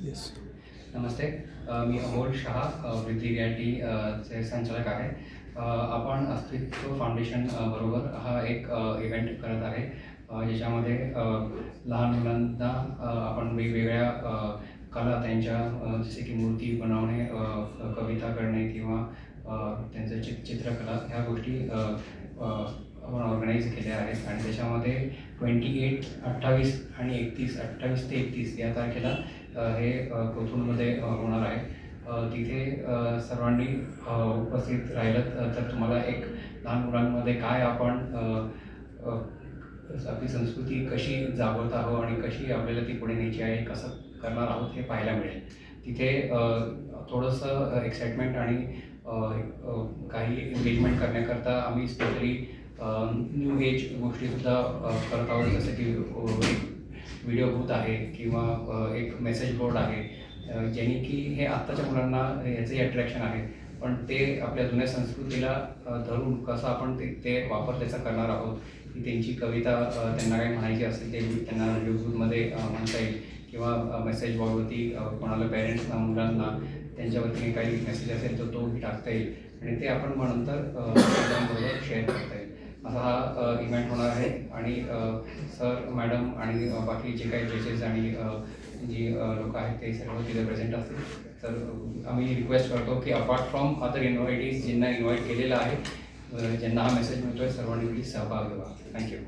Yes. नमस्ते. मी अमोल शहा वृद्धी गॅटी चे संचालक आहे. आपण अस्तित्व फाउंडेशन बरोबर हा एक इव्हेंट करत आहे, ज्याच्यामध्ये लहान मुलांना आपण वेगवेगळ्या कला त्यांच्या जसे की मूर्ती बनवणे, कविता करणे किंवा त्यांचं चित्रकला ह्या गोष्टी आपण ऑर्गनाईज केल्या आहेत. आणि त्याच्यामध्ये 28, 28 आणि 28 ते 31 या तारखेला हे कोथरूडमध्ये होणार आहे. तिथे सर्वांनी उपस्थित राहिलं तर तुम्हाला एक लहान मुलांमध्ये काय आपण आपली संस्कृती कशी जागवत आहोत आणि कशी आपल्याला ती पुढे न्यायची आहे, कसं करणार आहोत हे पाहायला मिळेल. तिथे थोडंसं एक्साइटमेंट आणि काही एंगेजमेंट करण्याकरता आम्ही स्पेशली न्यू एज गोष्टीसुद्धा करत आहोत, जसं की व्हिडिओ बूथ आहे किंवा एक मेसेज बोर्ड आहे, ज्याने की हे आत्ताच्या मुलांना याचंही अट्रॅक्शन आहे, पण ते आपल्या जुन्या संस्कृतीला धरून कसं आपण ते वापर त्याचा करणार आहोत. की त्यांची कविता त्यांना काही म्हणायची असेल ते त्यांना व्हिडिओ बूथमध्ये म्हणता येईल किंवा मेसेज बोर्डवरती कोणाला पेरेंट्सना मुलांना त्यांच्यावरती काही मेसेज असेल तर तोही टाकता येईल आणि ते आपण मग नंतर मुलांबरोबर शेअर करता येईल. असा हा इव्हेंट होणार आहे. आणि सर, मॅडम आणि बाकी जे काही जजेस आणि जी लोक आहेत ते सर्व तिथे प्रेझेंट असतील. तर आम्ही रिक्वेस्ट करतो की अपार्ट फ्रॉम अदर इन्व्हायटीज ज्यांना इन्व्हाइट केलेलं आहे, ज्यांना हा मेसेज मिळतो आहे, सर्वांनी प्लीज सहभाग घ्यावा. थँक्यू.